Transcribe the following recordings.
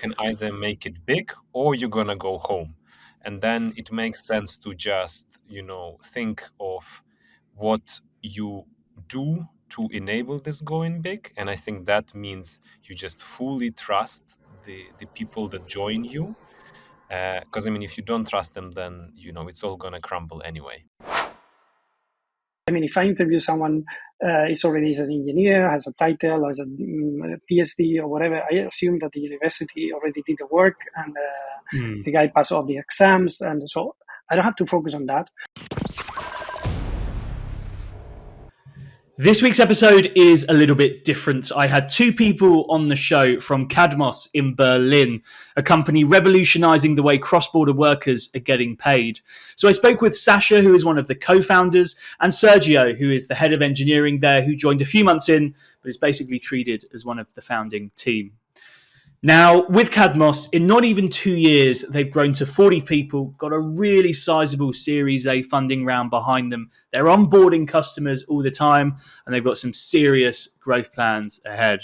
can either make it big or you're gonna go home. And then it makes sense to just, think of what you do to enable this going big. And I think that means you just fully trust the people that join you. Because if you don't trust them, then it's all gonna crumble anyway. If I interview someone is already an engineer, has a title, or has a PhD or whatever, I assume that the university already did the work and the guy passed all the exams, and so I don't have to focus on that. This week's episode is a little bit different. I had two people on the show from Cadmos in Berlin, a company revolutionizing the way cross-border workers are getting paid. So I spoke with Sasha, who is one of the co-founders, and Sergio, who is the head of engineering there, who joined a few months in, but is basically treated as one of the founding team. Now, with Cadmos, in not even 2 years, they've grown to 40 people, got a really sizable Series A funding round behind them. They're onboarding customers all the time, and they've got some serious growth plans ahead.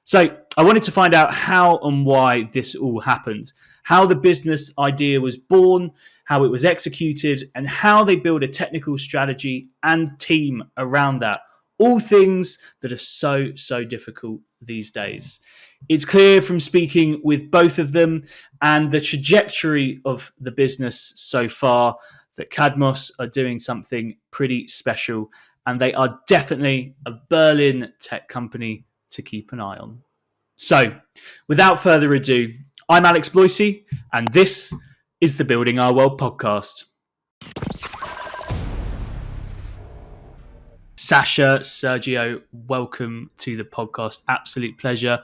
So I wanted to find out how and why this all happened, how the business idea was born, how it was executed, and how they build a technical strategy and team around that. All things that are so difficult these days. It's clear from speaking with both of them and the trajectory of the business so far that Cadmos are doing something pretty special, and they are definitely a Berlin tech company to keep an eye on. So, without further ado, I'm Alex Bloisey, and this is the Building Our World podcast. Sasha, Sergio, welcome to the podcast. Absolute pleasure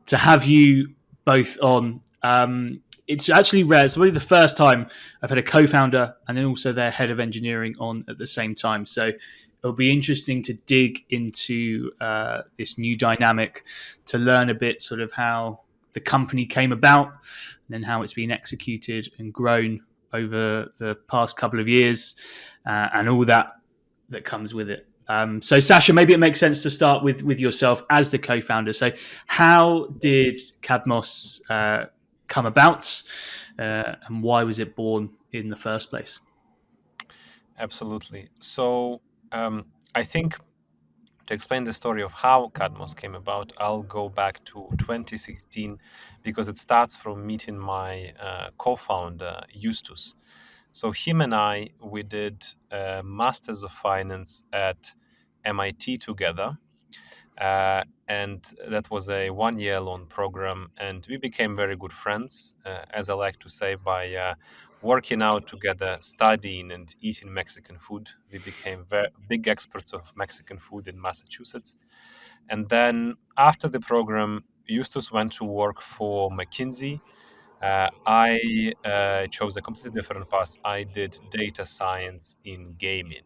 to have you both on. It's actually rare. It's probably the first time I've had a co-founder and then also their head of engineering on at the same time. So it'll be interesting to dig into this new dynamic, to learn a bit sort of how the company came about and then how it's been executed and grown over the past couple of years and all that comes with it. So Sasha, maybe it makes sense to start with yourself as the co-founder. So how did Cadmos come about and why was it born in the first place? Absolutely. So I think to explain the story of how Cadmos came about, I'll go back to 2016 because it starts from meeting my co-founder, Justus. So him and I, we did a Masters of Finance at MIT together. And that was a 1-year long program. And we became very good friends, as I like to say, by working out together, studying and eating Mexican food. We became very big experts of Mexican food in Massachusetts. And then after the program, Justus went to work for McKinsey. I chose a completely different path. I did data science in gaming.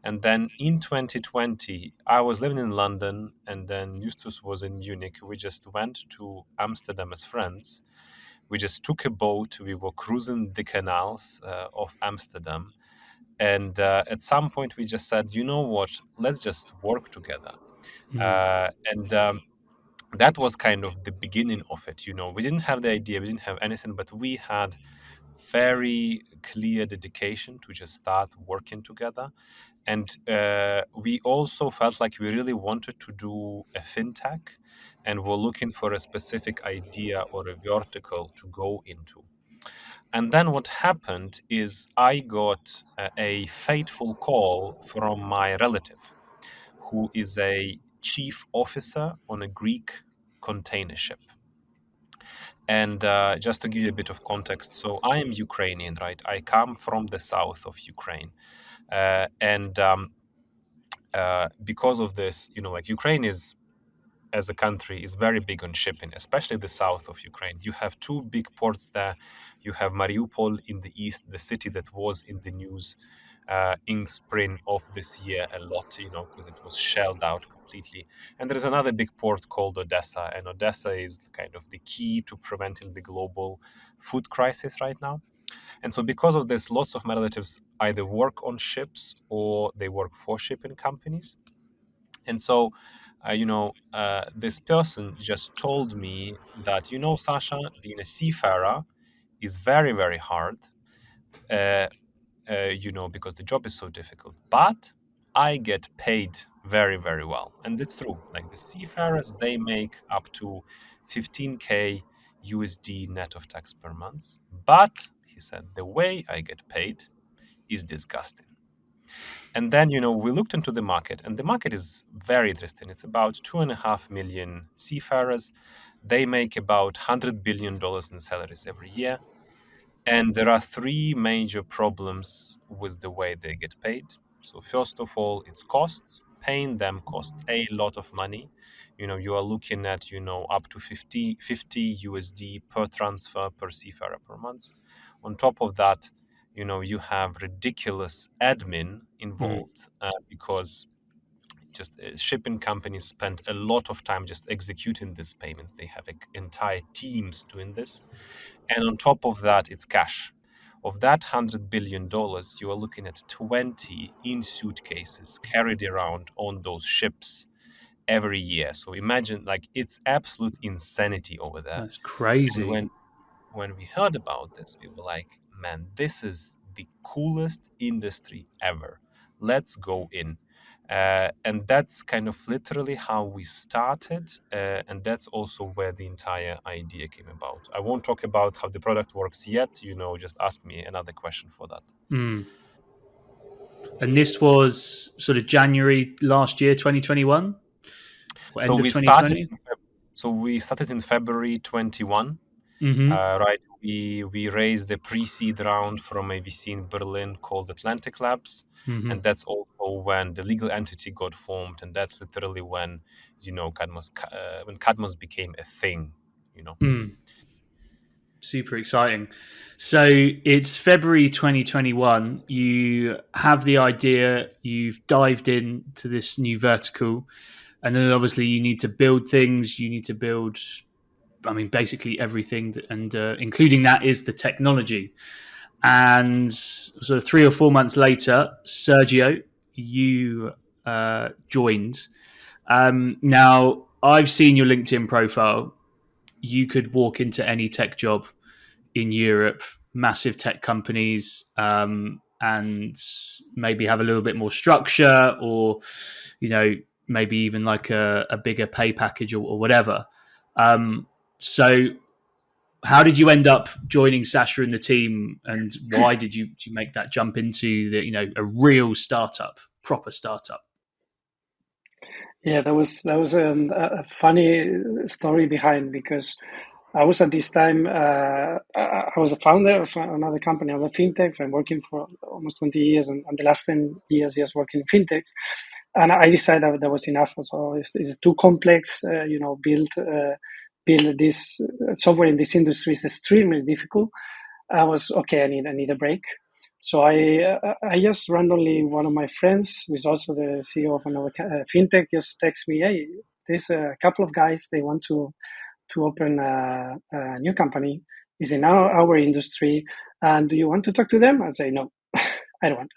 And then in 2020, I was living in London, and then Justus was in Munich. We just went to Amsterdam as friends. We just took a boat. We were cruising the canals of Amsterdam. And at some point, we just said, you know what, let's just work together. That was kind of the beginning of it. We didn't have the idea, we didn't have anything, but we had very clear dedication to just start working together. And we also felt like we really wanted to do a fintech and were looking for a specific idea or a vertical to go into. And then what happened is I got a fateful call from my relative, who is a chief officer on a Greek container ship. And just to give you a bit of context, so I am Ukrainian, right? I come from the south of Ukraine. Because of this, Ukraine is, as a country, is very big on shipping, especially the south of Ukraine. You have two big ports there. You have Mariupol in the east, the city that was in the news in spring of this year a lot, because it was shelled out completely. And there is another big port called Odessa, and Odessa is kind of the key to preventing the global food crisis right now. And so because of this, lots of my relatives either work on ships or they work for shipping companies. And so this person just told me that, Sasha, being a seafarer is very, very hard, uh, because the job is so difficult. But I get paid very, very well. And it's true. Like the seafarers, they make up to 15K USD net of tax per month. But he said, the way I get paid is disgusting. And then, we looked into the market, and the market is very interesting. It's about 2.5 million seafarers. They make about $100 billion in salaries every year. And there are three major problems with the way they get paid. So first of all, it's costs. Paying them costs a lot of money. You are looking at, up to 50 USD per transfer per seafarer per month. On top of that, you have ridiculous admin involved because just shipping companies spend a lot of time just executing these payments. They have entire teams doing this. And on top of that, it's cash. Of that $100 billion, you are looking at 20 in suitcases carried around on those ships every year. So imagine, it's absolute insanity over there. That's crazy. And when we heard about this, we were like, man, this is the coolest industry ever. Let's go in. And that's kind of literally how we started. And that's also where the entire idea came about. I won't talk about how the product works yet. Just ask me another question for that. And this was sort of January last year, 2021? Or end of 2020? We started in February 21. Right. We raised a pre-seed round from a VC in Berlin called Atlantic Labs. And that's also when the legal entity got formed. And that's literally when, Cadmos, when Cadmos became a thing, Super exciting. So it's February 2021. You have the idea, you've dived into this new vertical, and then obviously you need to build things. You need to build, basically everything, and including that is the technology. And sort of 3 or 4 months later, Sergio, you joined. Now, I've seen your LinkedIn profile. You could walk into any tech job in Europe, massive tech companies, and maybe have a little bit more structure, or maybe even like a bigger pay package or whatever. So how did you end up joining Sasha and the team, and why did you make that jump into the a real startup, proper startup? Yeah, that was a funny story behind, because I was at this time, I was a founder of another company, of a fintech. I'm working for almost 20 years, and the last 10 years just working in fintechs. And I decided that was enough. So it's too complex, build this software in this industry is extremely difficult. I was, okay, I need a break. So I just randomly, one of my friends, who is also the CEO of another fintech, just text me, hey, there's a couple of guys, they want to open a new company. It's in our industry. And do you want to talk to them? I say, no, I don't want.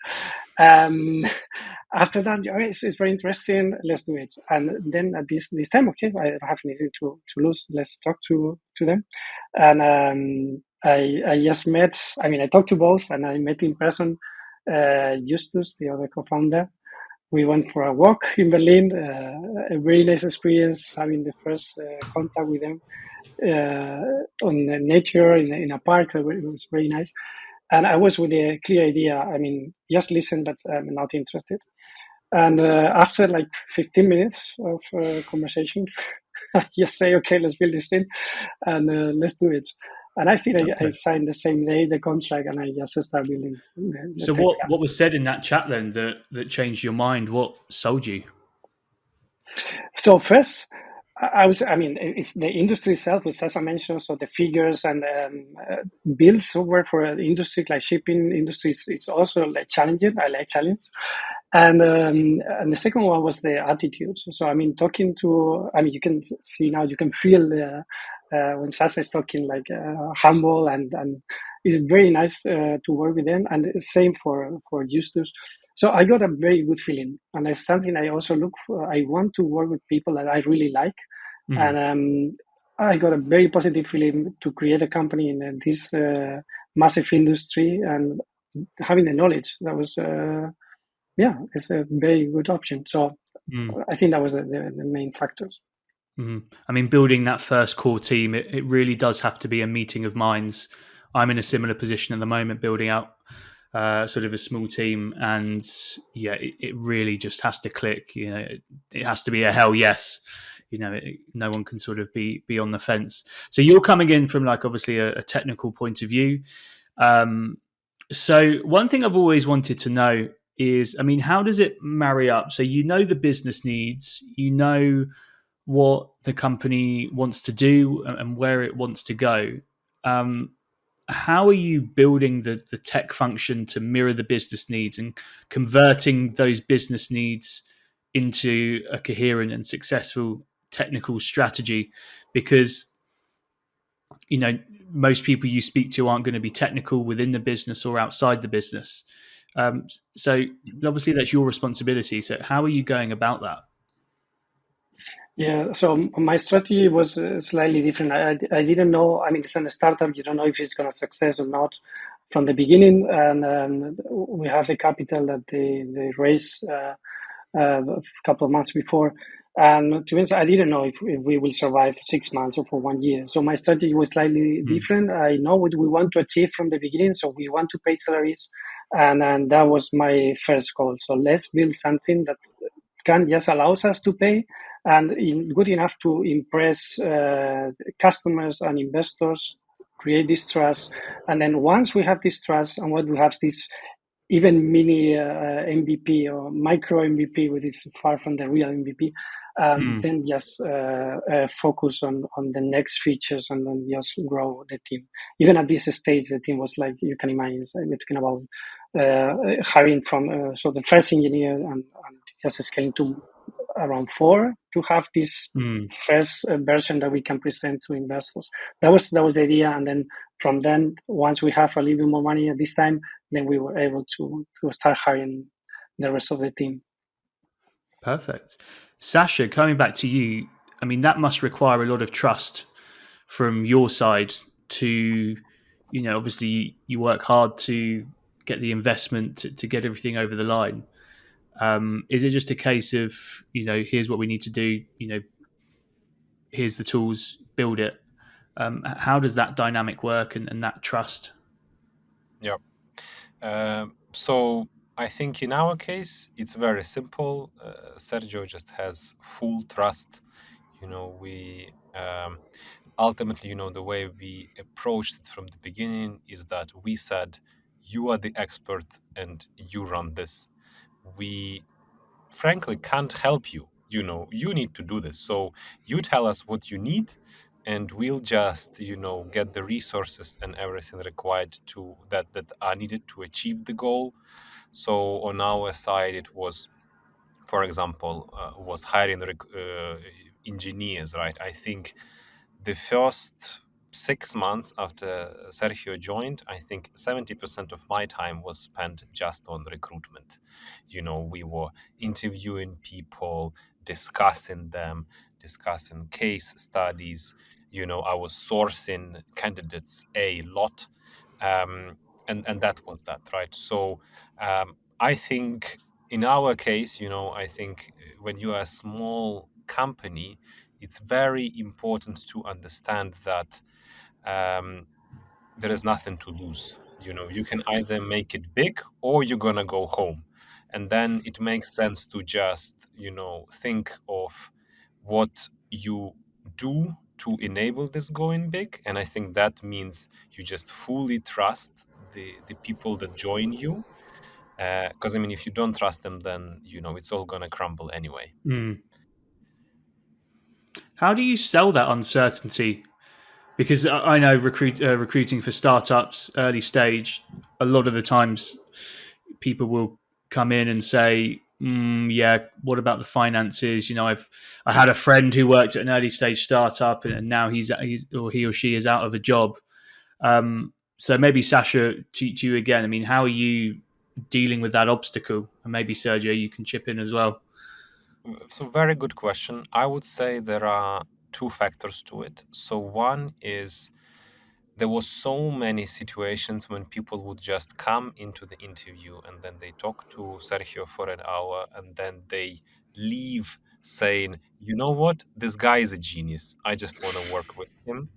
After that, okay, it's very interesting. Let's do it. And then at this time, okay, I don't have anything to lose. Let's talk to them. And I just met, I talked to both, and I met in person Justus, the other co-founder. We went for a walk in Berlin, a very nice experience, having the first contact with them on nature in a park. It was very nice. And I was with a clear idea. Just listen, but I'm not interested. And after like 15 minutes of conversation, I just say, okay, let's build this thing and let's do it. And I think I signed the same day the contract, and I just started building. So what was said in that chat then that changed your mind? What sold you? So first, it's the industry itself, as Sasha mentioned, so the figures and build software for an industry like shipping industries, it's also like challenging. I like challenge. And the second one was the attitude. So, talking to, you can see now, you can feel when Sasha is talking, like humble and it's very nice to work with them, and same for Justus. So I got a very good feeling, and it's something I also look for. I want to work with people that I really like, and I got a very positive feeling to create a company in this massive industry, and having the knowledge that was it's a very good option. So I think that was the main factors. I mean, building that first core team, it really does have to be a meeting of minds. I'm in a similar position at the moment, building out sort of a small team, and it really just has to click. It has to be a hell yes. No one can sort of be on the fence. So you're coming in from like obviously a technical point of view. So one thing I've always wanted to know is, I mean, how does it marry up? So the business needs, what the company wants to do and where it wants to go. How are you building the tech function to mirror the business needs and converting those business needs into a coherent and successful technical strategy? Because most people you speak to aren't going to be technical within the business or outside the business. So obviously that's your responsibility. So how are you going about that? Yeah, so my strategy was slightly different. I didn't know. I mean, it's a startup. You don't know if it's going to success or not from the beginning. And we have the capital that they raised a couple of months before. And to be honest, I didn't know if we will survive 6 months or for 1 year. So my strategy was slightly different. I know what we want to achieve from the beginning. So we want to pay salaries. And that was my first goal. So let's build something that can just allows us to pay and good enough to impress customers and investors, create this trust. And then once we have this trust and what we have this even mini MVP or micro MVP, which is far from the real MVP, then just focus on the next features and then just grow the team. Even at this stage, the team was like, you can imagine, we're talking about hiring from so the first engineer and just scaling to around 4 to have this first version that we can present to investors. That was the idea, and then from then, once we have a little bit more money at this time, then we were able to start hiring the rest of the team. Perfect. Sasha, coming back to you, I mean, that must require a lot of trust from your side to, obviously you work hard to get the investment to get everything over the line. Is it just a case of, here's what we need to do, here's the tools, build it? How does that dynamic work and that trust? Yeah. So I think in our case, it's very simple. Sergio just has full trust. We ultimately, the way we approached it from the beginning is that we said, you are the expert and you run this. We frankly can't help you. You need to do this. So you tell us what you need, and we'll just, get the resources and everything required to that are needed to achieve the goal. So on our side, it was, for example, was hiring engineers, right? I think the first 6 months after Sergio joined, I think 70% of my time was spent just on recruitment. We were interviewing people, discussing them, discussing case studies. I was sourcing candidates a lot. And that was that, right? So I think in our case, I think when you are a small company, it's very important to understand that there is nothing to lose. You can either make it big or you're gonna go home, and then it makes sense to just think of what you do to enable this going big. And I think that means you just fully trust the people that join you, because if you don't trust them, then it's all gonna crumble anyway. How do you sell that uncertainty? Because I know recruiting for startups, early stage, a lot of the times people will come in and say, yeah, what about the finances? I had a friend who worked at an early stage startup and now he or she is out of a job. So maybe Sasha, to you again. I mean, how are you dealing with that obstacle? And maybe Sergio, you can chip in as well. So, very good question. I would say there are two factors to it. So, one is there was so many situations when people would just come into the interview and then they talk to Sergio for an hour and then they leave saying, you know what, this guy is a genius. I just want to work with him.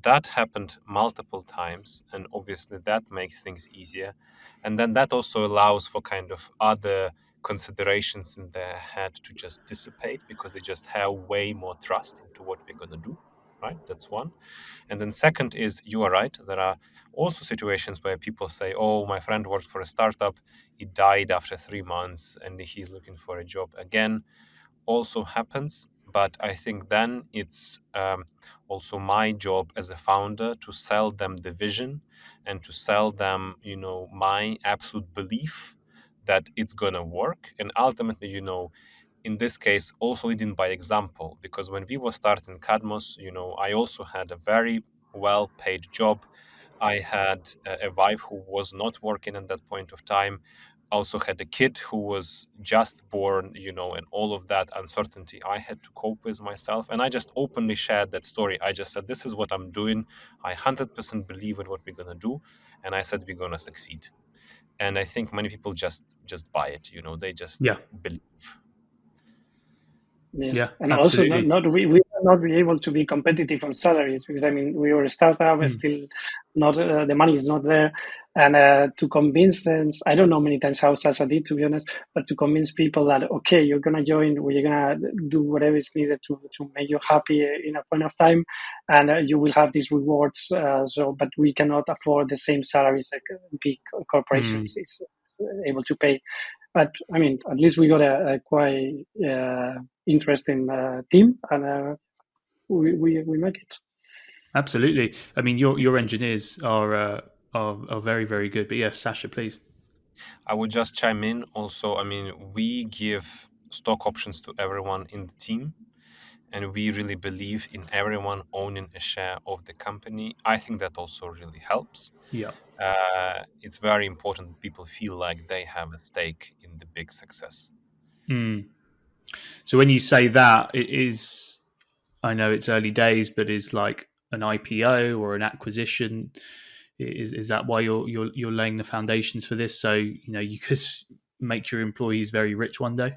That happened multiple times, and obviously that makes things easier. And then that also allows for kind of other considerations in their head to just dissipate because they just have way more trust into what we're going to do. Right? That's one. And then second is you are right. There are also situations where people say, "Oh, my friend worked for a startup. He died after 3 months, and he's looking for a job again." Also happens, but I think then it's also my job as a founder to sell them the vision and to sell them, my absolute belief that it's gonna work. And ultimately, in this case, also leading by example, because when we were starting Cadmos, I also had a very well-paid job. I had a wife who was not working at that point of time. Also had a kid who was just born, and all of that uncertainty I had to cope with myself. And I just openly shared that story. I just said, this is what I'm doing. I 100% believe in what we're going to do. And I said, we're going to succeed. And I think many people just buy it, they just Yeah. believe. Yes, Yeah, and also absolutely. we will not be able to be competitive on salaries because I mean we were a startup, still not the money is not there, and to convince them, I don't know many times how Sasha did to be honest, but to convince people that okay, you're gonna join, we're gonna do whatever is needed to make you happy in a point of time, and you will have these rewards. But we cannot afford the same salaries like big corporations is able to pay. But I mean, at least we got a quite interesting team, and we make it. Absolutely. I mean, your engineers are very, very good. But yes, Sasha, please. I would just chime in also. I mean, we give stock options to everyone in the team, and we really believe in everyone owning a share of the company. I think that also really helps. Yeah. It's very important that people feel like they have a stake in the big success. Mm. So when you say that, it is, I know it's early days, but is like an IPO or an acquisition. Is that why you're laying the foundations for this? So you could make your employees very rich one day.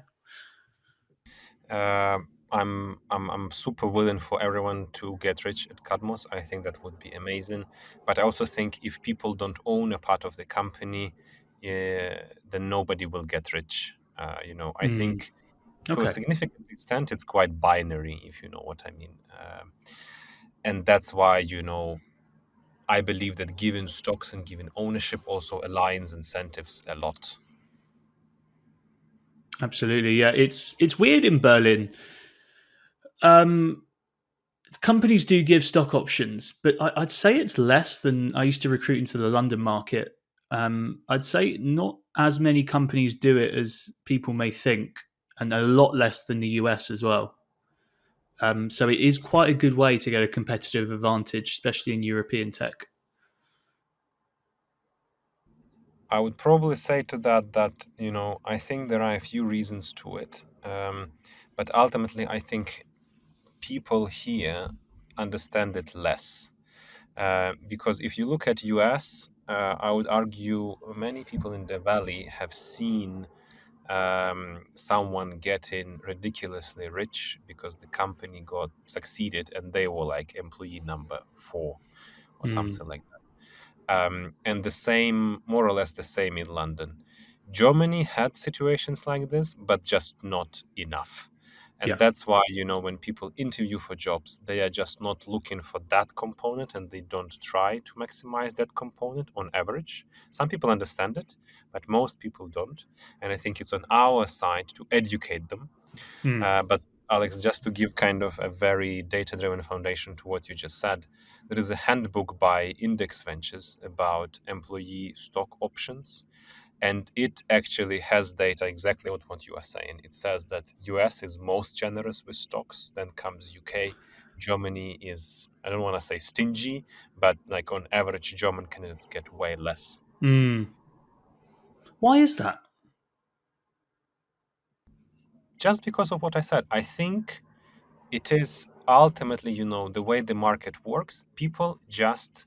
Uh, I'm super willing for everyone to get rich at Cadmos. I think that would be amazing. But I also think if people don't own a part of the company, then nobody will get rich. I think to a Okay. significant extent, it's quite binary, if you know what I mean. And that's why, I believe that giving stocks and giving ownership also aligns incentives a lot. Absolutely. Yeah. It's weird in Berlin. Um, Companies do give stock options, but I'd say it's less than I used to recruit into the London market. I'd say not as many companies do it as people may think, and a lot less than the US as well. So it is quite a good way to get a competitive advantage, especially in European tech. I would probably say to that, I think there are a few reasons to it. But ultimately, I think people here understand it less. Because if you look at US, I would argue many people in the Valley have seen someone getting ridiculously rich because the company got succeeded and they were like employee number 4 or Mm, something like that. And the same, more or less the same in London. Germany had situations like this, but just not enough. And yeah. that's why, when people interview for jobs, they are just not looking for that component and they don't try to maximize that component on average. Some people understand it, but most people don't. And I think it's on our side to educate them. Mm, But Alex, just to give kind of a very data-driven foundation to what you just said, there is a handbook by Index Ventures about employee stock options, and it actually has data exactly what you are saying. It says that US is most generous with stocks, then comes UK, Germany is, I don't want to say stingy, but like on average, German candidates get way less. Why is that? Just because of what I said. I think it is ultimately, the way the market works, people just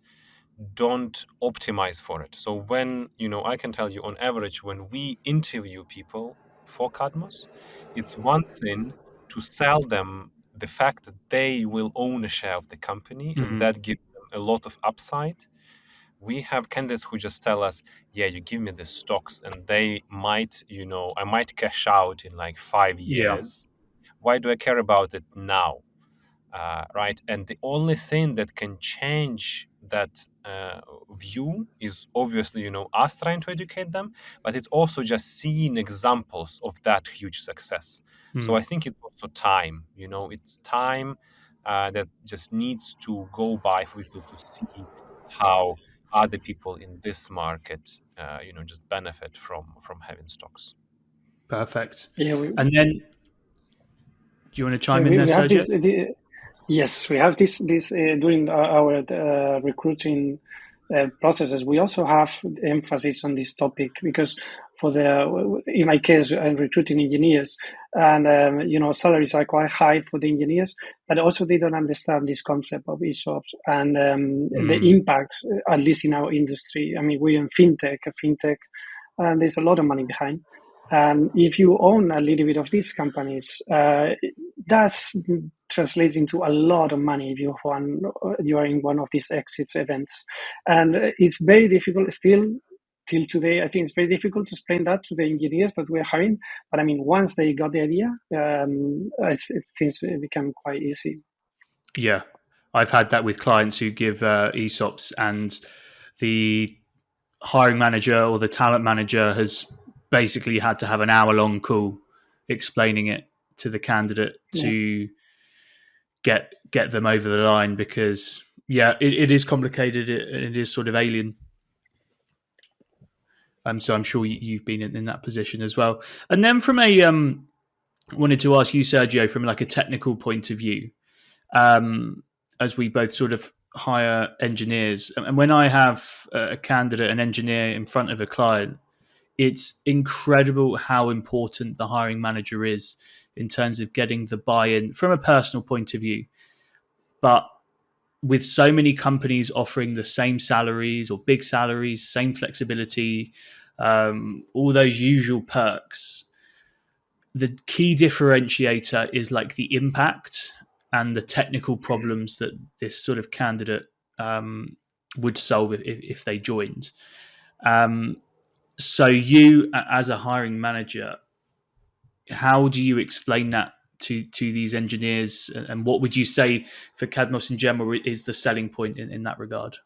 don't optimize for it. So when, I can tell you on average, when we interview people for Cadmos, it's one thing to sell them the fact that they will own a share of the company, and that gives them a lot of upside. We have candidates who just tell us, yeah, you give me the stocks and they might, I might cash out in like 5 years. Why do I care about it now? Right? And the only thing that can change that view is obviously, us trying to educate them, but it's also just seeing examples of that huge success. So I think it's also time, it's time that just needs to go by for people to see how other people in this market, just benefit from having stocks. Perfect. Yeah, And then, do you want to chime in there, we have Sergio? yes, we have this during our recruiting processes. We also have emphasis on this topic because in my case, I'm recruiting engineers, and salaries are quite high for the engineers, but also they don't understand this concept of ESOPs and the impact, at least in our industry. I mean, we're in fintech, and there's a lot of money behind. And if you own a little bit of these companies, that translates into a lot of money if you are in one of these exits events. And it's very difficult still till today. I think it's very difficult to explain that to the engineers that we're hiring. But I mean, once they got the idea, things become quite easy. Yeah, I've had that with clients who give ESOPs, and the hiring manager or the talent manager has basically had to have an hour-long call explaining it to the candidate to get them over the line, because it is complicated. It is sort of alien. So I'm sure you've been in that position as well. And then from wanted to ask you, Sergio, from like a technical point of view, as we both sort of hire engineers, and when I have a candidate, an engineer in front of a client, it's incredible how important the hiring manager is in terms of getting the buy-in from a personal point of view. But with so many companies offering the same salaries or big salaries, same flexibility, all those usual perks, the key differentiator is like the impact and the technical problems that this sort of candidate would solve if they joined. So you, as a hiring manager, how do you explain that to these engineers, and what would you say for Cadmos in general is the selling point in that regard?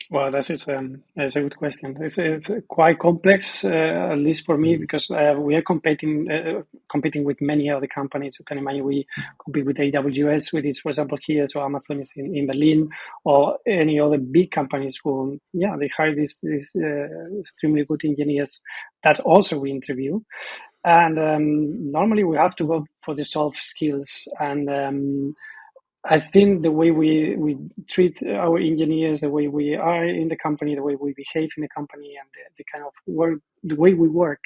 Well, that's a good question. It's quite complex, at least for me, because we are competing with many other companies. You can imagine we compete with AWS, with this, for example, here. So Amazon is in Berlin, or any other big companies who, they hire these extremely good engineers that also we interview. And normally we have to go for the soft skills. And I think the way we treat our engineers, the way we are in the company, the way we behave in the company, and the kind of work, the way we work,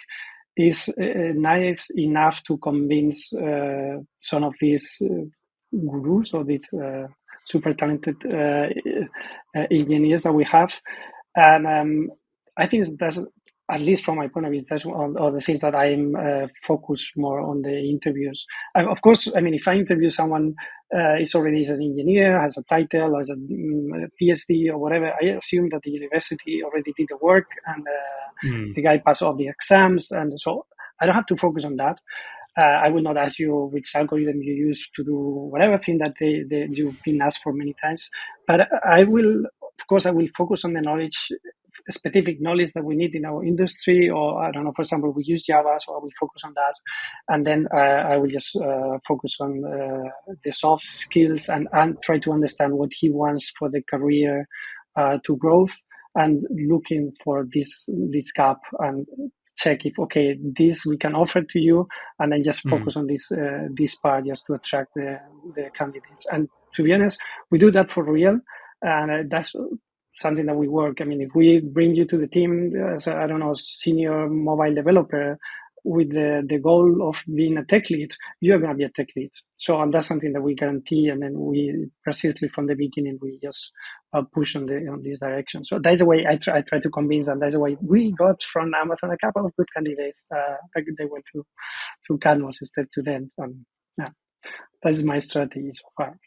is nice enough to convince some of these gurus or these super talented engineers that we have. And I think that's, at least from my point of view, that's one of the things that I'm focused more on the interviews. Of course, I mean, if I interview someone is an engineer, has a title, has a PhD or whatever, I assume that the university already did the work and the guy passed all the exams. And so I don't have to focus on that. I will not ask you which algorithm you use to do whatever thing that you've been asked for many times. But I will focus on the knowledge, specific knowledge that we need in our industry, or I don't know, for example, we use Java, so I will focus on that. And then I will just focus on the soft skills and try to understand what he wants for the career to growth, and looking for this gap and check if, okay, this we can offer to you, and then just focus on this part just to attract the candidates. And to be honest, we do that for real, and that's something that we work. I mean, if we bring you to the team as a, I don't know, senior mobile developer with the goal of being a tech lead, you're going to be a tech lead. So, and that's something that we guarantee, and then we precisely from the beginning we just push on this direction. So that's the way I try to convince, and that's the way we got from Amazon a couple of good candidates. They went to Cadmos instead to them. Yeah, that's my strategy so far.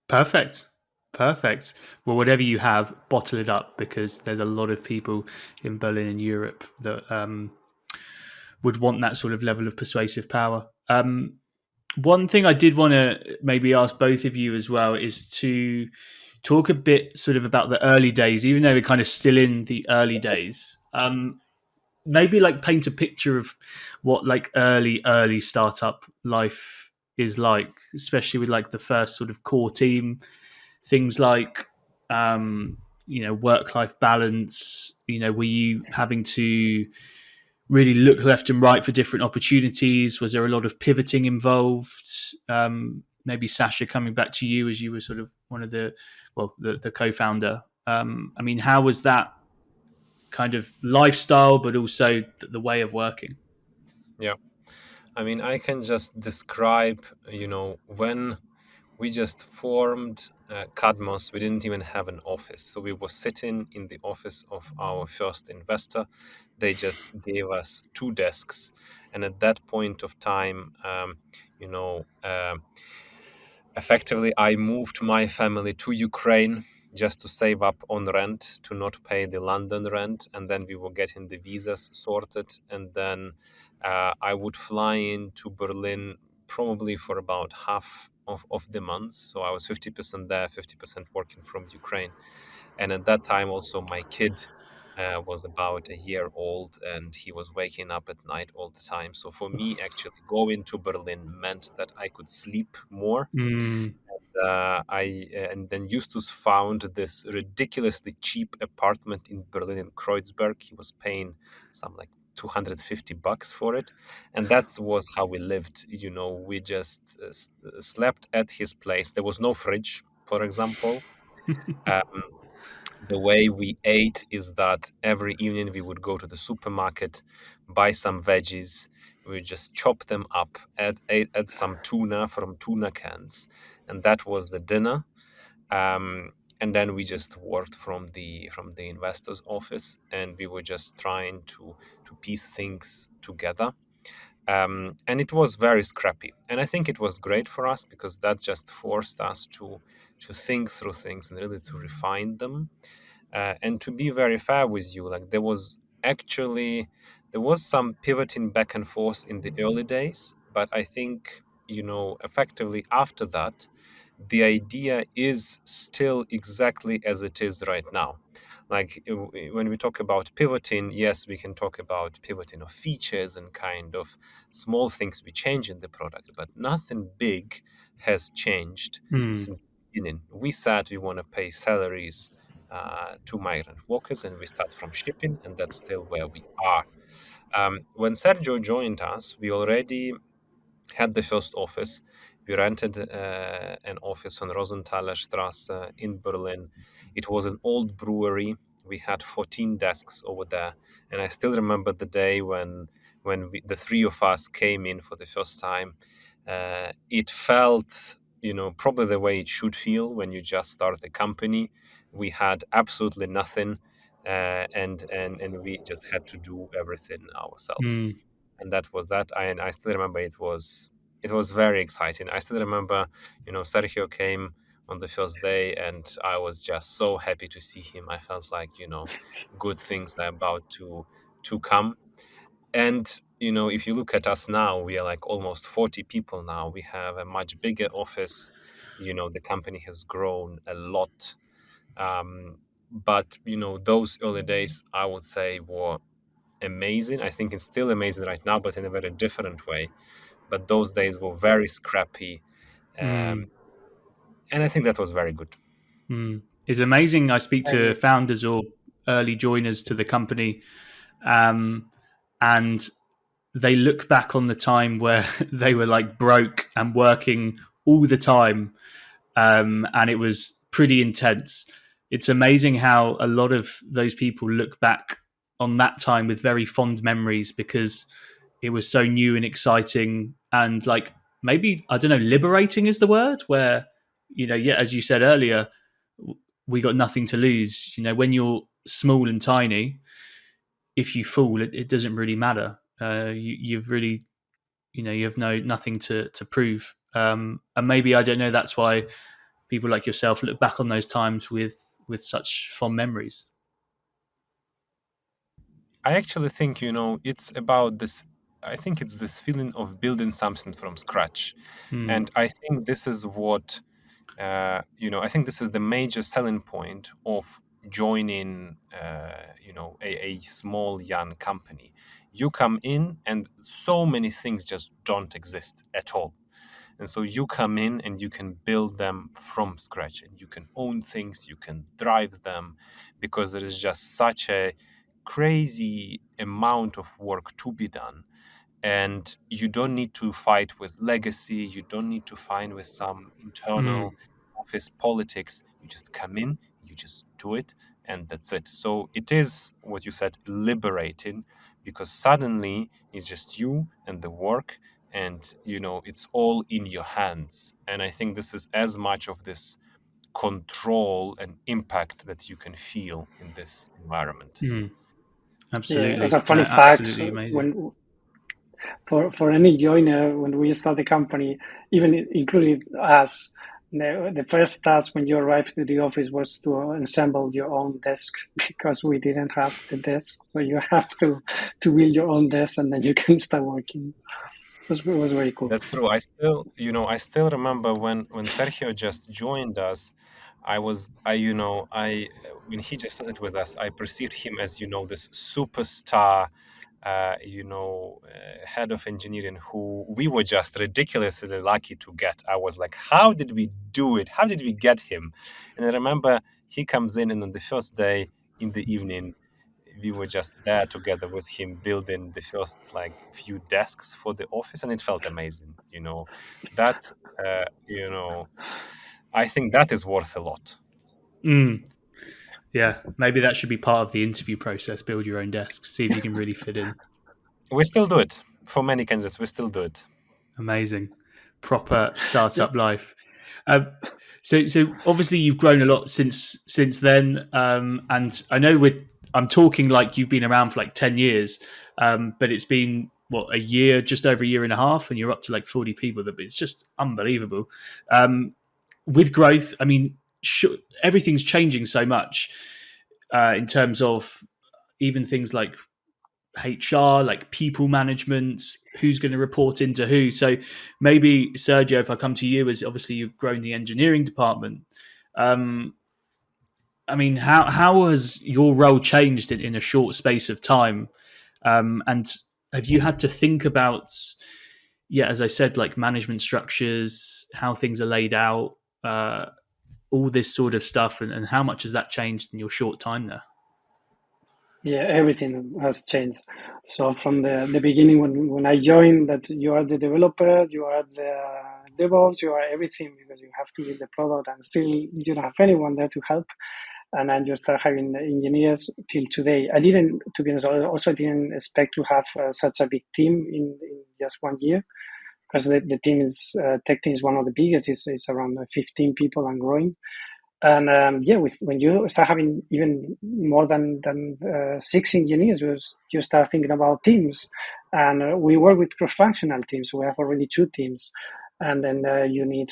Perfect. Well, whatever you have, bottle it up, because there's a lot of people in Berlin and Europe that would want that sort of level of persuasive power. One thing I did want to maybe ask both of you as well is to talk a bit sort of about the early days, even though we're kind of still in the early days. Maybe like paint a picture of what like early startup life is like, especially with like the first sort of core team, things like work-life balance. Were you having to really look left and right for different opportunities? Was there a lot of pivoting involved? Maybe Sasha, coming back to you, as you were sort of one of the co-founder. I mean, how was that kind of lifestyle, but also the way of working? Yeah. I mean, I can just describe, when we just formed Cadmos, we didn't even have an office. So we were sitting in the office of our first investor. They just gave us 2 desks. And at that point of time, effectively, I moved my family to Ukraine just to save up on rent, to not pay the London rent. And then we were getting the visas sorted. And then I would fly into Berlin probably for about half of the month. So I was 50% there, 50% working from Ukraine. And at that time, also, my kid was about a year old, and he was waking up at night all the time. So for me, actually, going to Berlin meant that I could sleep more. And then Justus found this ridiculously cheap apartment in Berlin in Kreuzberg. He was paying some like $250 for it, and that was how we lived. We just slept at his place. There was no fridge, for example. Um, the way we ate is that every evening we would go to the supermarket, buy some veggies, we just chop them up, add some tuna from tuna cans, and that was the dinner. And then we just worked from the investor's office, and we were just trying to piece things together. And it was very scrappy, and I think it was great for us because that just forced us to think through things and really to refine them. And to be very fair with you, like there was some pivoting back and forth in the early days, but I think effectively after that, the idea is still exactly as it is right now. Like when we talk about pivoting, yes, we can talk about pivoting of features and kind of small things we change in the product, but nothing big has changed since the beginning. We said we want to pay salaries to migrant workers, and we start from shipping, and that's still where we are. When Sergio joined us, we already had the first office. We rented an office on Rosenthaler Straße in Berlin. It was an old brewery. We had 14 desks over there, and I still remember the day when the 3 of us came in for the first time. It felt, probably the way it should feel when you just start a company. We had absolutely nothing, and we just had to do everything ourselves. And that was that. And I still remember it was very exciting. I still remember, Sergio came on the first day, and I was just so happy to see him. I felt like, good things are about to come. And if you look at us now, we are like almost 40 people now. We have a much bigger office. The company has grown a lot. But those early days, I would say, were amazing. I think it's still amazing right now, but in a very different way. But those days were very scrappy, and I think that was very good. It's amazing. I speak I to agree. founders or early joiners to the company, and they look back on the time where they were like broke and working all the time, and it was pretty intense. It's amazing how a lot of those people look back on that time with very fond memories because it was so new and exciting and like maybe, I don't know, liberating is the word, where, yeah, as you said earlier, we got nothing to lose. When you're small and tiny, if you fall, it doesn't really matter. You've really, you have nothing to prove. And maybe, I don't know, that's why people like yourself look back on those times with such fond memories. I actually think, it's about this. I think it's this feeling of building something from scratch. And I think this is what, I think this is the major selling point of joining, a small young company. You come in and so many things just don't exist at all. And so you come in and you can build them from scratch and you can own things, you can drive them, because there is just such a crazy amount of work to be done. And you don't need to fight with legacy, you don't need to fight with some internal office politics. You just come in, you just do it, and that's it. So it is what you said, liberating, because suddenly it's just you and the work, and it's all in your hands. And I think this is as much of this control and impact that you can feel in this environment. Absolutely. Yeah, as a No, funny fact, absolutely amazing. when for any joiner, when we start the company, even including us, the first task when you arrived to the office was to assemble your own desk because we didn't have the desk. So you have to build your own desk and then you can start working. It was very cool. That's true. I still remember when Sergio just joined us. When he just started with us, I perceived him as, this superstar, head of engineering who we were just ridiculously lucky to get. I was like, how did we do it? How did we get him? And I remember he comes in, and on the first day in the evening, we were just there together with him building the first few desks for the office, and it felt amazing. That uh, you know I think that is worth a lot. Yeah, maybe that should be part of the interview process. Build your own desk, see if you can really fit in. We still do it for many candidates. We still do it. Amazing, proper startup life. Um, so obviously you've grown a lot since then, and I know I'm talking like you've been around for like 10 years, but it's been what, a year, just over a year and a half, and you're up to like 40 people. It's just unbelievable. With growth, I mean, everything's changing so much in terms of even things like HR, like people management, who's going to report into who. So maybe, Sergio, if I come to you, as obviously you've grown the engineering department, I mean, how has your role changed in a short space of time? And have you had to think about, yeah, as I said, like management structures, how things are laid out, all this sort of stuff, and how much has that changed in your short time there? Yeah, everything has changed. So from the beginning, when I joined, that you are the developer, you are the DevOps, you are everything, because you have to build the product, and still you don't have anyone there to help. And then you start having engineers till today. I didn't, to be honest, also didn't expect to have such a big team in just 1 year, because the team is, tech team is one of the biggest. It's around 15 people and growing. And when you start having even more than 6 engineers, you start thinking about teams. And we work with cross-functional teams. We have already 2 teams. And then you need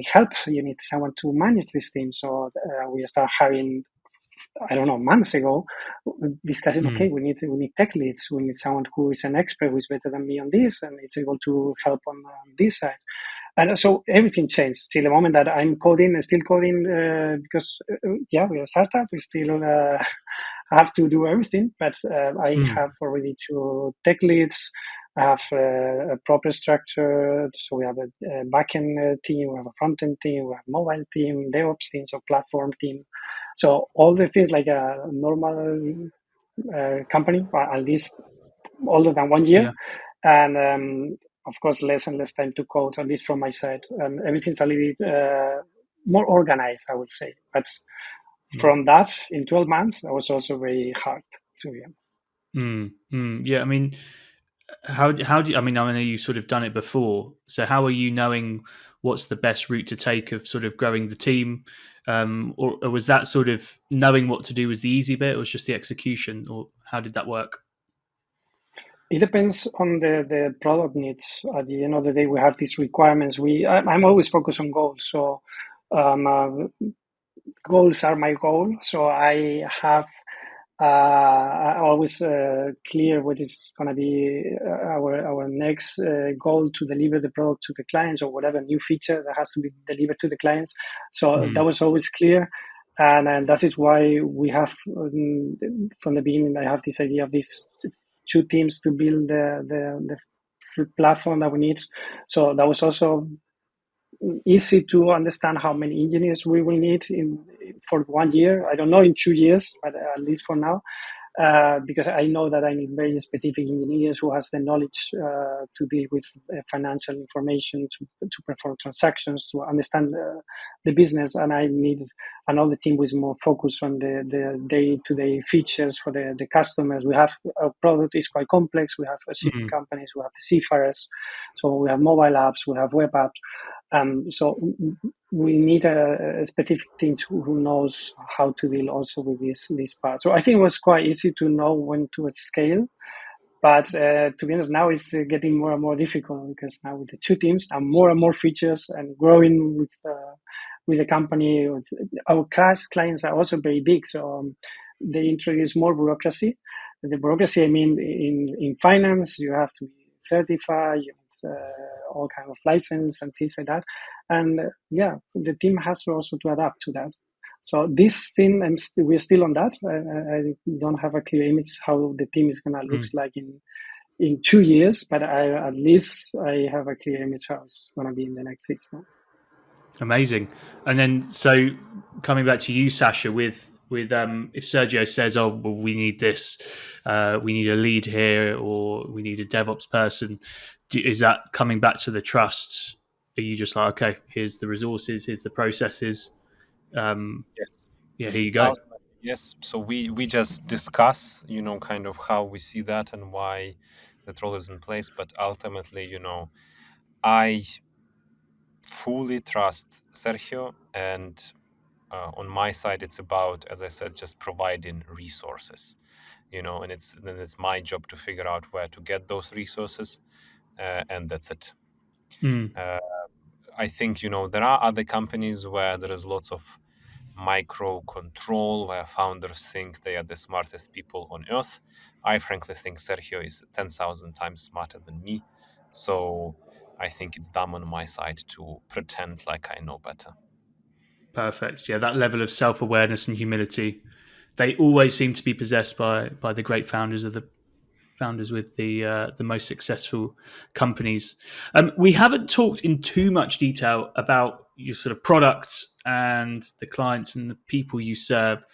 help. You need someone to manage this team. So we start having, I don't know, months ago, discussing, okay, we need tech leads. We need someone who is an expert, who is better than me on this, and is able to help on this side. And so everything changed. Till the moment that I'm still coding, because we are a startup. We still have to do everything. But I have already 2 tech leads. I have a proper structure. So we have a backend team, we have a front-end team, we have a mobile team, DevOps team, so platform team. So all the things like a normal company, or at least older than 1 year, and of course less and less time to code, at least from my side, and everything's a little bit more organized, I would say. But from that, in 12 months, that was also very hard, to be honest. Yeah, I mean, how do you, I mean, I know you've sort of done it before, so how are you knowing what's the best route to take of sort of growing the team, or was that sort of knowing what to do was the easy bit, or was just the execution, or how did that work? It depends on the product needs. At the end of the day, we have these requirements. I'm always focused on goals. So goals are my goal. So I have always clear what is going to be our next goal to deliver the product to the clients, or whatever new feature that has to be delivered to the clients. So that was always clear. And that is why we have, from the beginning, I have this idea of these two teams to build the platform that we need. So that was also easy to understand how many engineers we will need for 1 year. I don't know in 2 years, but at least for now, because I know that I need very specific engineers who has the knowledge to deal with financial information, to perform transactions, to understand the business, and I need another team with more focus on the day-to-day features for the customers. We have our product is quite complex. We have shipping companies, we have the seafarers, so we have mobile apps, we have web apps. So we need a specific team who knows how to deal also with this part. So I think it was quite easy to know when to scale. But to be honest, now it's getting more and more difficult, because now with the two teams and more features and growing with the company, our clients are also very big. So they introduce more bureaucracy. The bureaucracy, I mean, in finance, you have to be certified, you need all kind of license and things like that. And the team has to also to adapt to that. So this thing, we're still on that. I don't have a clear image how the team is going to look like in 2 years, but at least I have a clear image how it's going to be in the next 6 months. Amazing. And then, so coming back to you, Sasha, with if Sergio says, "Oh, well, we need this, we need a lead here, or we need a DevOps person," is that coming back to the trust? Are you just like, okay, here's the resources, here's the processes? Yes. Yeah, here you go. Yes. So we just discuss, kind of how we see that and why that role is in place. But ultimately, I fully trust Sergio, and on my side, it's about, as I said, just providing resources, and it's my job to figure out where to get those resources, and that's it. I think, there are other companies where there is lots of micro control, where founders think they are the smartest people on earth. I frankly think Sergio is 10,000 times smarter than me. So I think it's dumb on my side to pretend like I know better. Perfect. Yeah, that level of self-awareness and humility, they always seem to be possessed by the great founders with the most successful companies. We haven't talked in too much detail about your sort of products and the clients and the people you serve.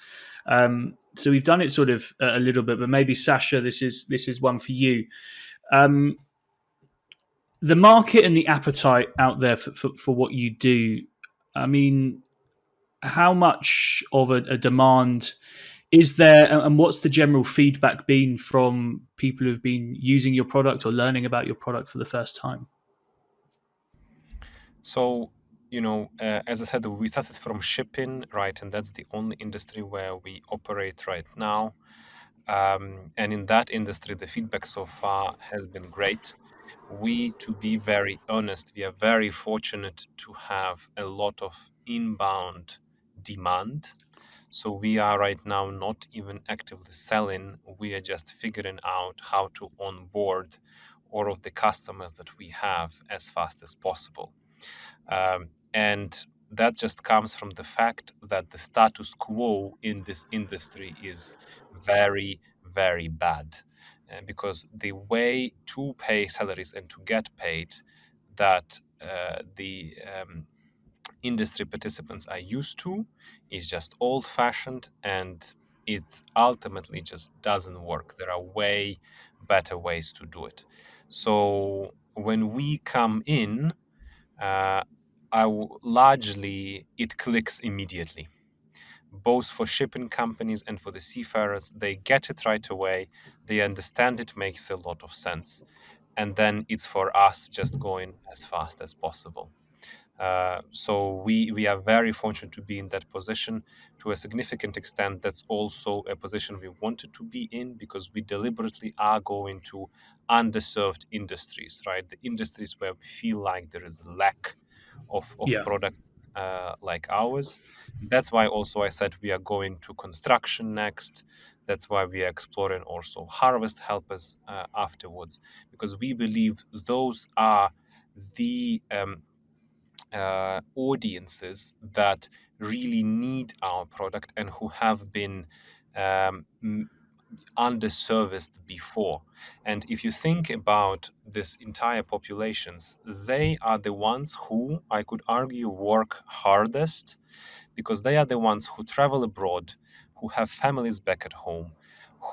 So we've done it sort of a little bit, but maybe Sasha, this is one for you. The market and the appetite out there for what you do. I mean, how much of a demand is there, and what's the general feedback been from people who've been using your product or learning about your product for the first time? So, as I said, we started from shipping, right? And that's the only industry where we operate right now. And in that industry, the feedback so far has been great. To be very honest, we are very fortunate to have a lot of inbound demand. So we are right now not even actively selling. We are just figuring out how to onboard all of the customers that we have as fast as possible. And that just comes from the fact that the status quo in this industry is very, very bad. Because the way to pay salaries and to get paid that the industry participants are used to is just old-fashioned, and it ultimately just doesn't work. There are way better ways to do it. So when we come in, largely it clicks immediately, both for shipping companies and for the seafarers. They get it right away. They understand it makes a lot of sense. And then it's for us just going as fast as possible. So we are very fortunate to be in that position. To a significant extent, that's also a position we wanted to be in, because we deliberately are going to underserved industries, right? The industries where we feel like there is a lack of Yeah. product like ours. That's why also I said we are going to construction next. That's why we are exploring also harvest helpers afterwards, because we believe those are the audiences that really need our product and who have been um, underserviced before. And if you think about this entire populations, they are the ones who, I could argue, work hardest, because they are the ones who travel abroad, who have families back at home,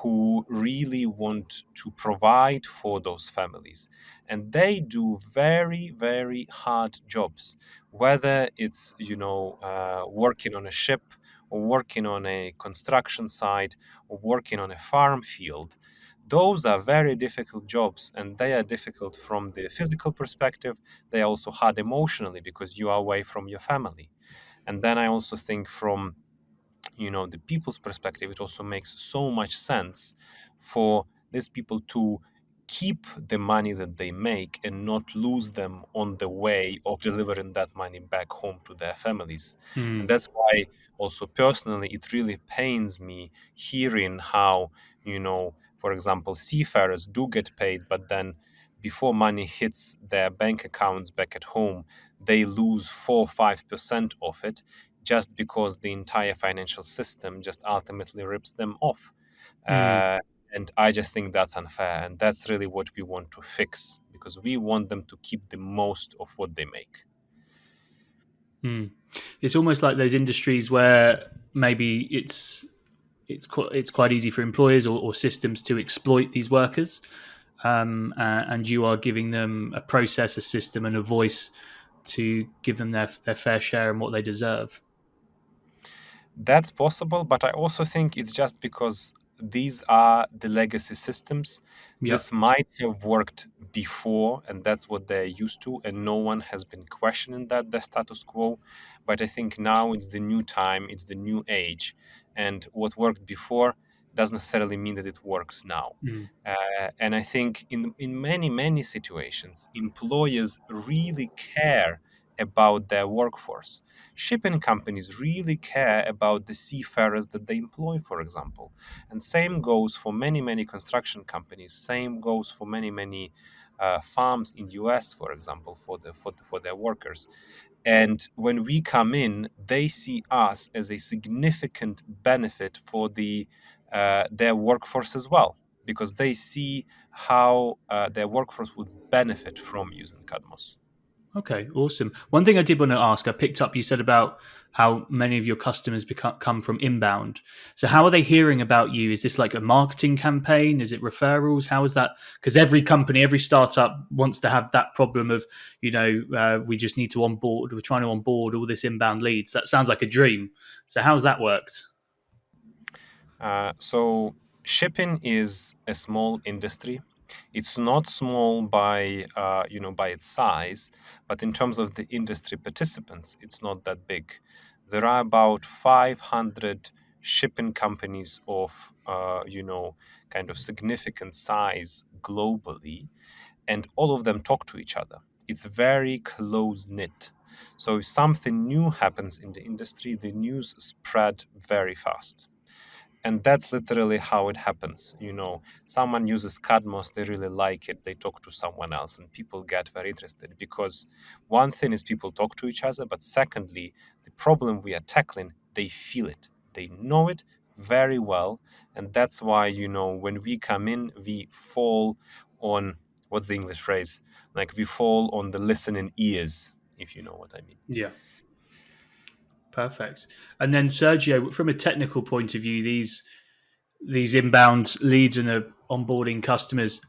who really want to provide for those families. And they do very, very hard jobs, whether it's, working on a ship, or working on a construction site, or working on a farm field. Those are very difficult jobs, and they are difficult from the physical perspective. They are also hard emotionally, because you are away from your family. And then I also think from the people's perspective, it also makes so much sense for these people to keep the money that they make and not lose them on the way of delivering that money back home to their families. And that's why also personally it really pains me hearing how, for example, seafarers do get paid, but then before money hits their bank accounts back at home, they lose 4 or 5% of it, just because the entire financial system just ultimately rips them off. Uh, and I just think that's unfair. And that's really what we want to fix, because we want them to keep the most of what they make. It's almost like those industries where maybe it's quite easy for employers or systems to exploit these workers, and you are giving them a process, a system, and a voice to give them their fair share and what they deserve. That's possible, but I also think it's just because these are the legacy systems. Yeah. This might have worked before, and that's what they're used to, and no one has been questioning that, the status quo. But I think now it's the new time, it's the new age, and what worked before doesn't necessarily mean that it works now. And I think in many situations, employers really care about their workforce. Shipping companies really care about the seafarers that they employ, for example. And same goes for many construction companies. Same goes for many farms in US, for example, for their workers. And when we come in, they see us as a significant benefit for their workforce as well, because they see how their workforce would benefit from using Cadmos. Okay, awesome. One thing I did want to ask, I picked up you said about how many of your customers come from inbound. So how are they hearing about you? Is this like a marketing campaign? Is it referrals? How is that? Because every company, every startup wants to have that problem of, we just need to onboard. We're trying to onboard all this inbound leads. That sounds like a dream. So how's that worked? So shipping is a small industry. It's not small by its size, but in terms of the industry participants, it's not that big. There are about 500 shipping companies of kind of significant size globally, and all of them talk to each other. It's very close knit. So if something new happens in the industry, the news spread very fast. And that's literally how it happens. Someone uses Cadmos, they really like it, they talk to someone else, and people get very interested, because one thing is people talk to each other, but secondly, the problem we are tackling, they feel it, they know it very well. And that's why, when we come in, we fall on, what's the English phrase, like we fall on the listening ears, if you know what I mean. Yeah. Perfect. And then Sergio, from a technical point of view, these these inbound leads and are onboarding customers,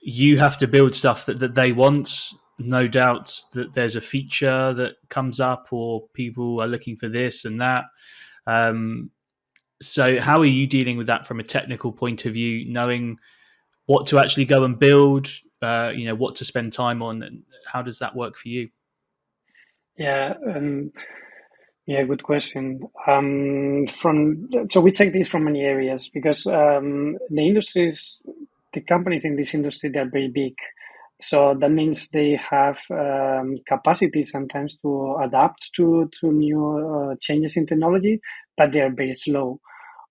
you have to build stuff that they want. No doubt that there's a feature that comes up or people are looking for this and that. So how are you dealing with that from a technical point of view, knowing what to actually go and build, what to spend time on, and how does that work for you? Yeah, good question. So we take this from many areas because the companies in this industry, they're very big. So that means they have capacity sometimes to adapt to new changes in technology, but they are very slow.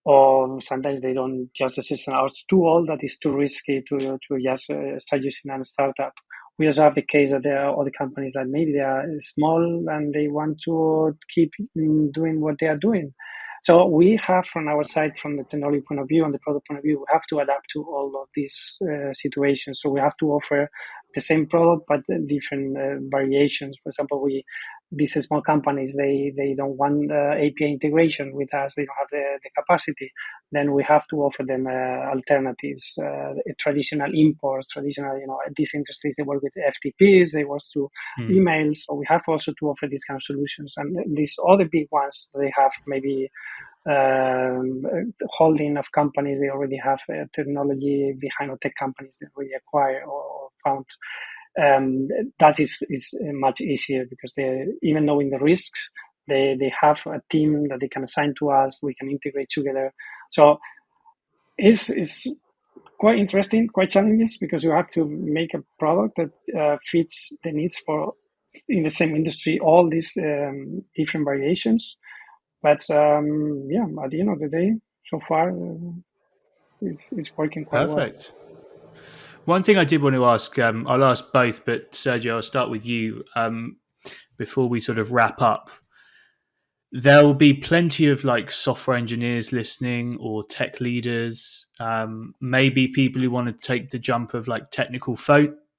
Or sometimes they don't just the system are too old, that is too risky to just start using a startup. We also have the case that there are other companies that maybe they are small and they want to keep doing what they are doing. So we have from our side, from the technology point of view and the product point of view, we have to adapt to all of these situations. So we have to offer the same product but different variations. For example, these small companies, they don't want API integration with us. They don't have the capacity. Then we have to offer them alternatives, traditional imports, traditional, these industries, they work with FTPs, they work through emails. So we have also to offer these kind of solutions. And these other big ones, they have maybe holding of companies, they already have technology behind, or tech companies they already acquire or found. That is much easier because they, even knowing the risks, they have a team that they can assign to us. We can integrate together. So it's quite interesting, quite challenging, because you have to make a product that fits the needs for in the same industry, all these different variations. But at the end of the day, so far, it's working quite well. Perfect. One thing I did want to ask, I'll ask both, but Sergio, I'll start with you before we sort of wrap up. There will be plenty of software engineers listening, or tech leaders, maybe people who want to take the jump of technical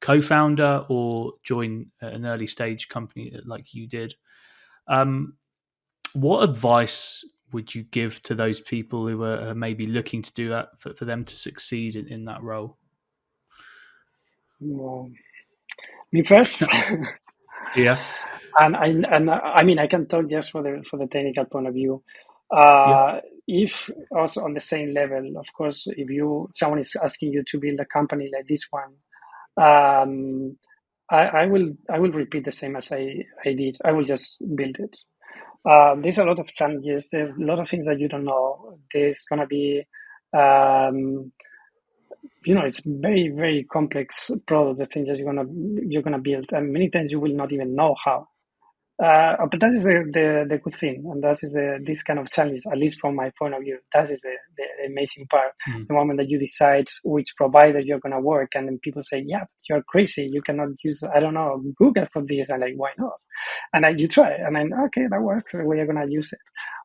co-founder or join an early stage company like you did. What advice would you give to those people who are maybe looking to do that for them to succeed in that role? Well, me first. Yeah. And I mean, I can talk just for the technical point of view. If also on the same level, of course, if someone is asking you to build a company like this one, I will repeat the same as I did. I will just build it. There's a lot of challenges. There's a lot of things that you don't know. There's gonna be it's very, very complex product, the things that you're gonna build, and many times you will not even know how. But that is the good thing, and that is this kind of challenge, at least from my point of view. That is the amazing part. The moment that you decide which provider you're gonna work, and then people say, "Yeah, but you're crazy. You cannot use, I don't know, Google for this." And why not? And you try, and then okay, that works. We're gonna use it.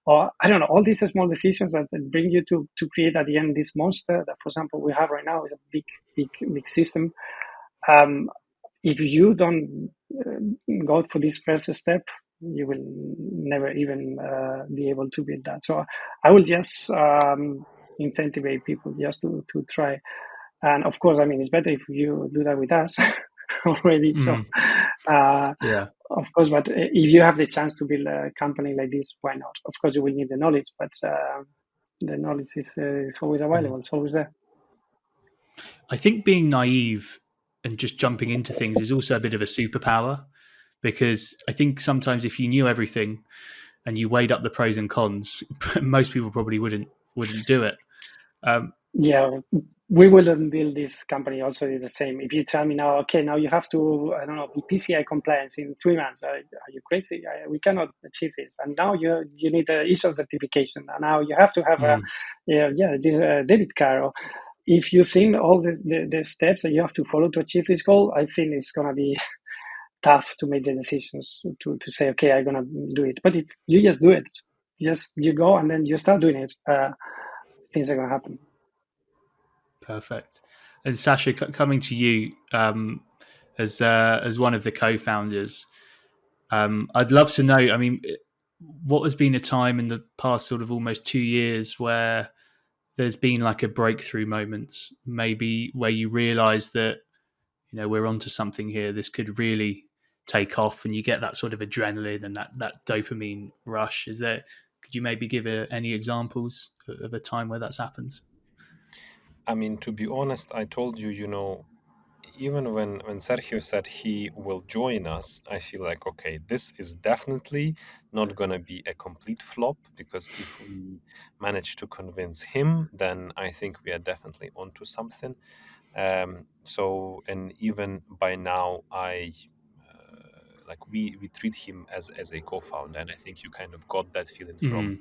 Or I don't know, all these small decisions that bring you to create at the end this monster that, for example, we have right now is a big system. If you don't go for this first step, you will never even be able to build that. So I will just incentivize people just to try. And of course, I mean, it's better if you do that with us already. So of course, but if you have the chance to build a company like this, why not? Of course, you will need the knowledge, but the knowledge is always available. It's always there. I think being naive and just jumping into things is also a bit of a superpower, because I think sometimes if you knew everything and you weighed up the pros and cons, most people probably wouldn't do it. We wouldn't build this company also is the same. If you tell me now, okay, now you have to, I don't know, be PCI compliance in 3 months. Are you crazy? We cannot achieve this. And now you need a ISO certification. And now you have to have this debit card. Or if you think all the steps that you have to follow to achieve this goal, I think it's going to be tough to make the decisions to say, okay, I'm going to do it. But if you just do it, you go and then you start doing it, things are going to happen. Perfect. And Sasha, coming to you as one of the co-founders, I'd love to know, I mean, what has been a time in the past sort of almost 2 years where there's been like a breakthrough moment, maybe where you realize that, we're onto something here. This could really take off, and you get that sort of adrenaline and that dopamine rush. Could you maybe give any examples of a time where that's happened? I mean, to be honest, I told you, even when Sergio said he will join us, I feel like, okay, this is definitely not going to be a complete flop, because if we manage to convince him, then I think we are definitely onto something. And even by now, we treat him as a co-founder, and I think you kind of got that feeling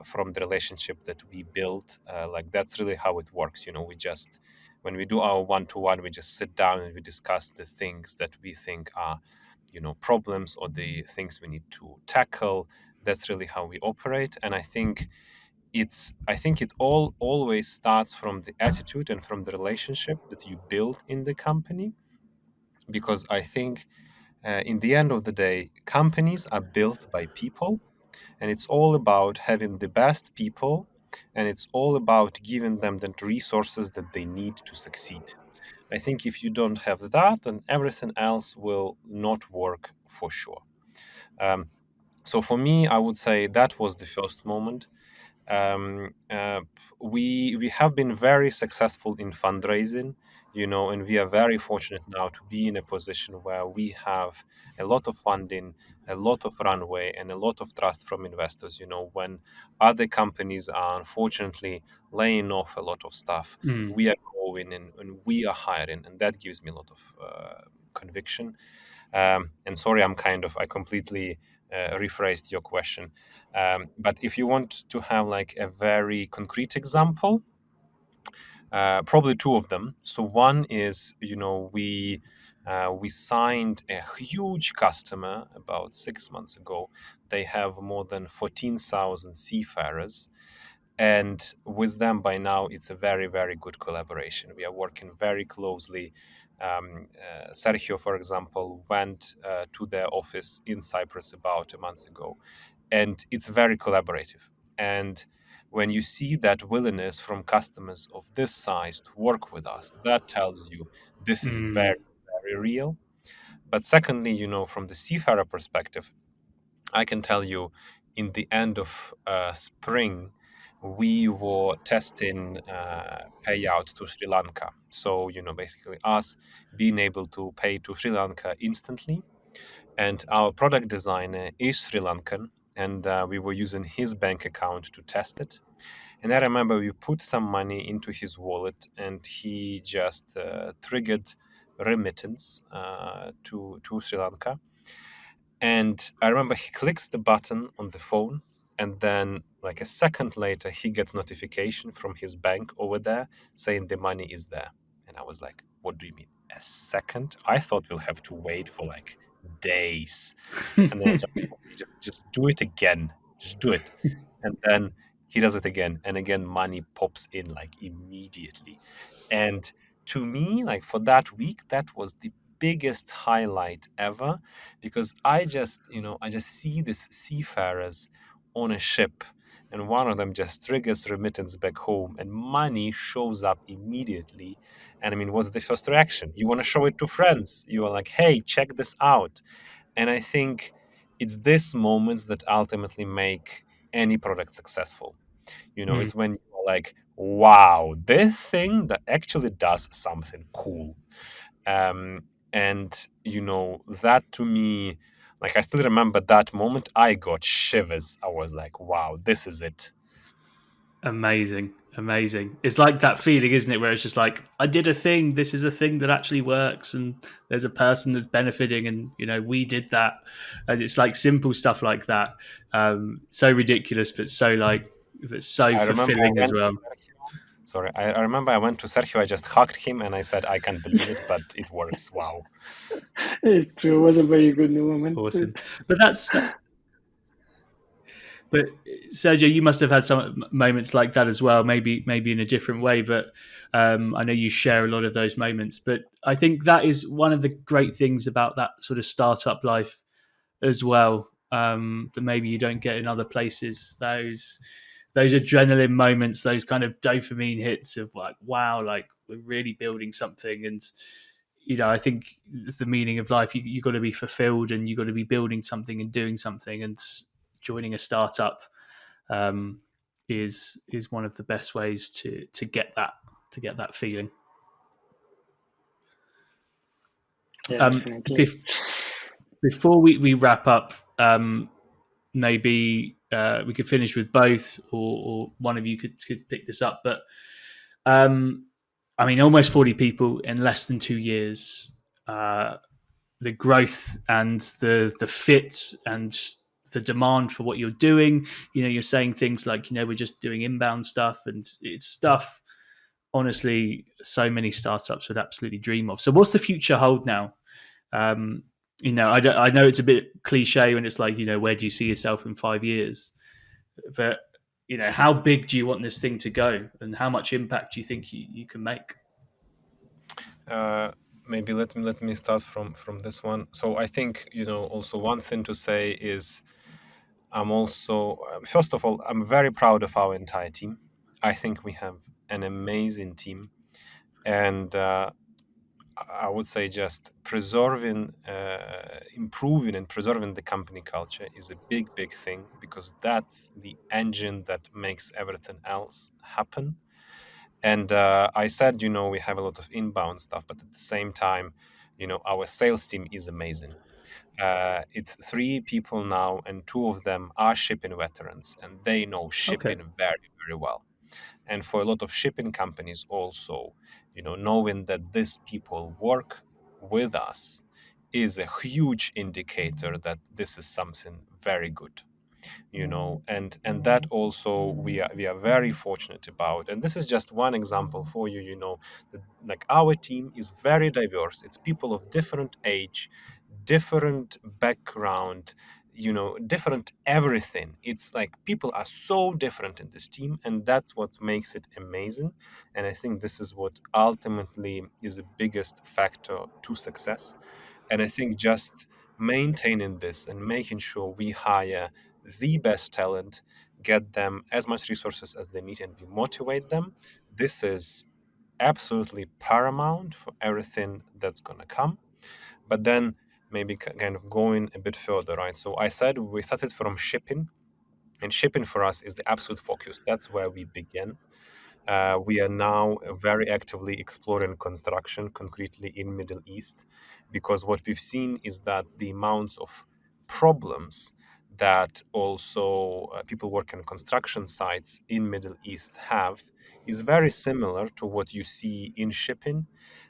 from the relationship that we built. Like, that's really how it works. We just, when we do our one-to-one, we just sit down and we discuss the things that we think are, problems, or the things we need to tackle. That's really how we operate. And I think it all always starts from the attitude and from the relationship that you build in the company. Because I think, in the end of the day, companies are built by people, and it's all about having the best people, and it's all about giving them the resources that they need to succeed. I think if you don't have that, then everything else will not work for sure. So for me, I would say that was the first moment. um, uh, we have been very successful in fundraising, and we are very fortunate now to be in a position where we have a lot of funding, a lot of runway, and a lot of trust from investors. When other companies are unfortunately laying off a lot of stuff, we are growing, and we are hiring, and that gives me a lot of conviction. And sorry, I completely rephrased your question. But if you want to have like a very concrete example, probably two of them. So one is, we signed a huge customer about 6 months ago. They have more than 14,000 seafarers. And with them by now, it's a very, very good collaboration. We are working very closely. Sergio, for example, went to their office in Cyprus about a month ago, and it's very collaborative. And when you see that willingness from customers of this size to work with us, that tells you this is very, very real. But secondly, from the seafarer perspective, I can tell you, in the end of spring, we were testing payout to Sri Lanka. So, basically us being able to pay to Sri Lanka instantly. And our product designer is Sri Lankan, and we were using his bank account to test it. And I remember we put some money into his wallet, and he just triggered remittance to Sri Lanka. And I remember he clicks the button on the phone, and then like a second later, he gets notification from his bank over there saying the money is there. And I was like, what do you mean? A second? I thought we'll have to wait for like days. And then I was like, okay, just do it again. Just do it. And then he does it again. And again, money pops in like immediately. And to me, like for that week, that was the biggest highlight ever, because I just see these seafarers on a ship, and one of them just triggers remittance back home, and money shows up immediately. And I mean, what's the first reaction? You want to show it to friends. You are like, hey, check this out. And I think it's these moments that ultimately make any product successful. It's when you're like, wow, this thing that actually does something cool. And that to me, like, I still remember that moment. I got shivers. I was like, wow, this is it. Amazing. It's like that feeling, isn't it, where it's just like, I did a thing, this is a thing that actually works, and there's a person that's benefiting, and we did that. And it's like simple stuff like that, so ridiculous, but so I remember I fulfilling as went well. to Sergio. Sorry, I remember I went to Sergio. I just hugged him and I said, I can't believe it, but it works. Wow. It's true. It was a very good moment. Awesome. But Sergio, you must have had some moments like that as well, maybe in a different way. But I know you share a lot of those moments. But I think that is one of the great things about that sort of startup life as well, that maybe you don't get in other places. those adrenaline moments, those kind of dopamine hits of like, wow, like we're really building something. And I think it's the meaning of life. You got to be fulfilled, and you got to be building something and doing something. And joining a startup is one of the best ways to get that feeling. Yeah, definitely. Before we wrap up, maybe we could finish with both, or one of you could pick this up. But I mean, almost 40 people in less than 2 years. The growth and the fit and the demand for what you're doing. You're saying things like, we're just doing inbound stuff, and it's stuff, honestly, so many startups would absolutely dream of. So what's the future hold now? I know it's a bit cliche when it's like, where do you see yourself in 5 years? But, how big do you want this thing to go, and how much impact do you think you can make? Maybe let me start from this one. So I think, also one thing to say is I'm also, first of all, I'm very proud of our entire team. I think we have an amazing team. And I would say just improving and preserving the company culture is a big, big thing, because that's the engine that makes everything else happen. And I said, we have a lot of inbound stuff, but at the same time, our sales team is amazing. It's 3 people now, and 2 of them are shipping veterans, and they know shipping very, very well. And for a lot of shipping companies also, knowing that these people work with us is a huge indicator that this is something very good. And that also we are very fortunate about. And this is just one example for you. Like our team is very diverse. It's people of different age, different background, different everything. It's like people are so different in this team, and that's what makes it amazing. And I think this is what ultimately is the biggest factor to success. And I think just maintaining this and making sure we hire the best talent, get them as much resources as they need, and we motivate them, this is absolutely paramount for everything that's going to come. But then maybe kind of going a bit further, right? So I said we started from shipping, and shipping for us is the absolute focus. That's where we begin. We are now very actively exploring construction concretely in Middle East, because what we've seen is that the amounts of problems that also people working on construction sites in Middle East have is very similar to what you see in shipping.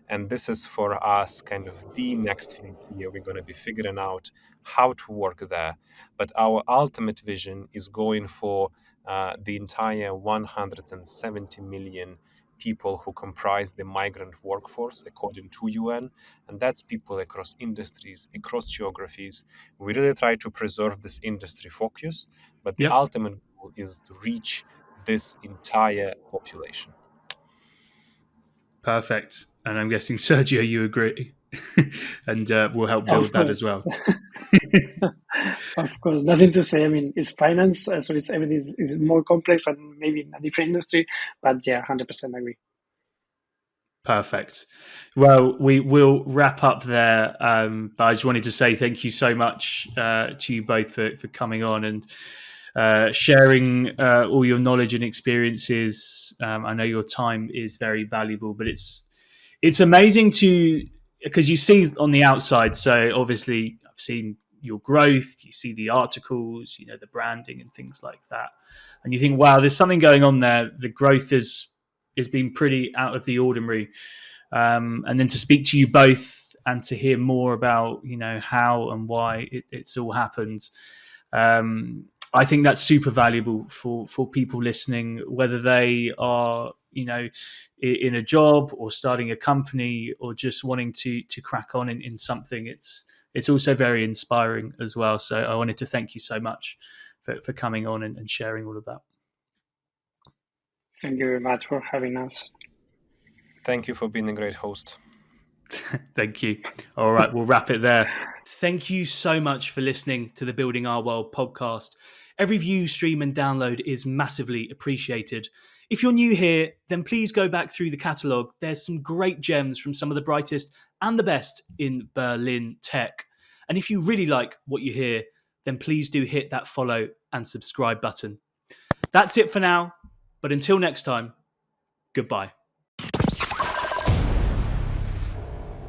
And this is for us kind of the next frontier. We're going to be figuring out how to work there. But our ultimate vision is going for the entire 170 million people who comprise the migrant workforce according to UN, and that's people across industries, across geographies. We really try to preserve this industry focus, but the ultimate goal is to reach this entire population. Perfect. And I'm guessing, Sergio, you agree. And we'll help build that as well. Of course, nothing to say. I mean, it's finance, so everything is more complex and maybe in a different industry. But yeah, 100% agree. Perfect. Well, we will wrap up there. But I just wanted to say thank you so much to you both for coming on and sharing all your knowledge and experiences. I know your time is very valuable, but it's amazing because you see on the outside. So obviously, I've seen your growth. You see the articles, the branding and things like that, and you think, wow, there's something going on there. The growth has been pretty out of the ordinary. And then to speak to you both and to hear more about, how and why it's all happened. I think that's super valuable for people listening, whether they are, in a job or starting a company or just wanting to crack on in something. It's also very inspiring as well. So I wanted to thank you so much for coming on and sharing all of that. Thank you very much for having us. Thank you for being a great host. Thank you. All right, we'll wrap it there. Thank you so much for listening to the Building Our World podcast, Every view, stream, and download is massively appreciated. If you're new here, then please go back through the catalogue. There's some great gems from some of the brightest and the best in Berlin tech. And if you really like what you hear, then please do hit that follow and subscribe button. That's it for now, but until next time, goodbye.